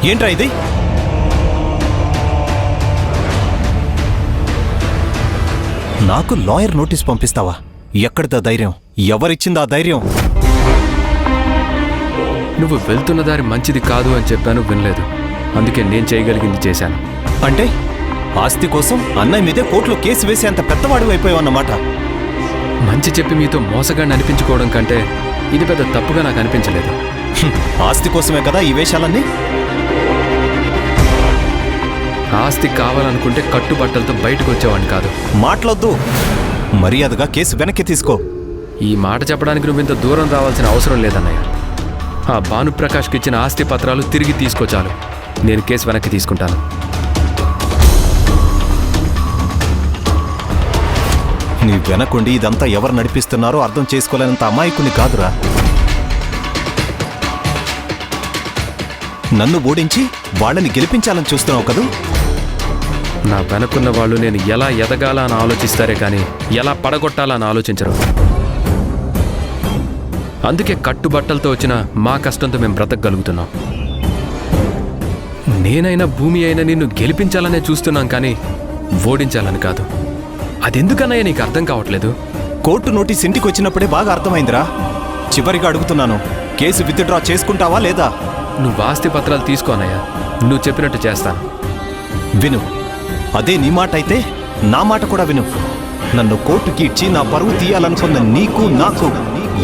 ఏంట్రా ఇది? నాకు లాయర్ నోటీస్ పంపిస్తావా? ఎక్కడిదా ధైర్యం? ఎవరిచ్చిందా ధైర్యం? నువ్వు వెళ్తున్న దారి మంచిది కాదు అని చెప్పాను, వినలేదు. అందుకే నేను చేయగలిగింది చేశాను. అంటే ఆస్తి కోసం అన్నయ్య మీదే కోర్టులో కేసు వేసి అంత పెద్దవాడు అయిపోయావన్నమాట. మంచి చెప్పి మీతో మోసగాడిని అనిపించుకోవడం కంటే ఇది పెద్ద తప్పుగా నాకు అనిపించలేదు. ఆస్తి కోసమే కదా ఈ వేషాలన్నీ? ఆస్తి కావాలనుకుంటే కట్టుబట్టలతో బయటకు వచ్చేవాడిని కాదు. మాట్లాడొద్దు. మర్యాదగా కేసు వెనక్కి తీసుకో. ఈ మాట చెప్పడానికి నువ్వు ఇంత దూరం రావాల్సిన అవసరం లేదన్నయ్య. ఆ భానుప్రకాష్కి ఇచ్చిన ఆస్తి పత్రాలు తిరిగి తీసుకోచాలు. నేను కేసు వెనక్కి తీసుకుంటాను. నీ వెనకుండి ఇదంతా ఎవరు నడిపిస్తున్నారో అర్థం చేసుకోలేనంత అమాయకుని కాదురా. నన్ను ఓడించి వాళ్ళని గెలిపించాలని చూస్తున్నావు కదూ? నా వెనకున్న వాళ్ళు నేను ఎలా ఎదగాల అని ఆలోచిస్తారే కానీ ఎలా పడగొట్టాలా అని ఆలోచించరు. అందుకే కట్టుబట్టలతో వచ్చిన మా కష్టంతో మేము బ్రతకగలుగుతున్నాం. నేనైనా భూమి అయినా నిన్ను గెలిపించాలనే చూస్తున్నాం కానీ ఓడించాలని కాదు. అదెందుకన్నయ్య నీకు అర్థం కావట్లేదు? కోర్టు నోటీస్ ఇంటికి వచ్చినప్పుడే బాగా అర్థమైందిరా. చివరిగా అడుగుతున్నాను, కేసు విత్డ్రా చేసుకుంటావా లేదా? నువ్వు ఆస్తి పత్రాలు తీసుకోనయ్యా, నువ్వు చెప్పినట్టు చేస్తాను. విను, అదే నీ మాట అయితే నా మాట కూడా విను. నన్ను కోర్టుకి ఇచ్చి నా పరువు తీయాలనుకున్న నీకు నాకు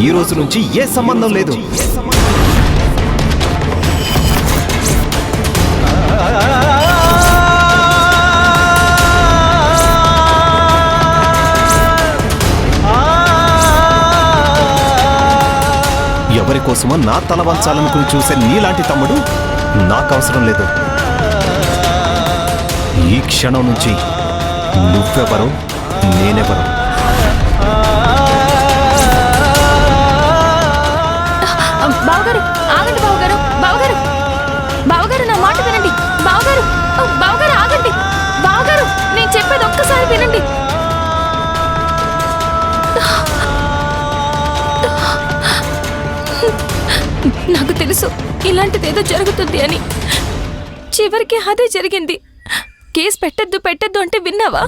ఈ రోజు నుంచి ఏ సంబంధం లేదు. ఎవరి కోసమో నా తల వంచాలనుకుని చూసే నీలాంటి తమ్ముడు నాకు అవసరం లేదు. ఈ క్షణం నుంచి నువ్వెవరు, నేనెవరు? బావగారు ఆగండి. బావగారు బావగారు బావగారు నా మాట వినండి. బావగారు బావగారు ఆగండి. బావగారు నేను చెప్పేది ఒక్కసారి వినండి. నాకు తెలుసు ఇలాంటిదేదో జరుగుతుంది అని. చివరికి అదే జరిగింది. కేసు పెట్టద్దు అంటే విన్నావా?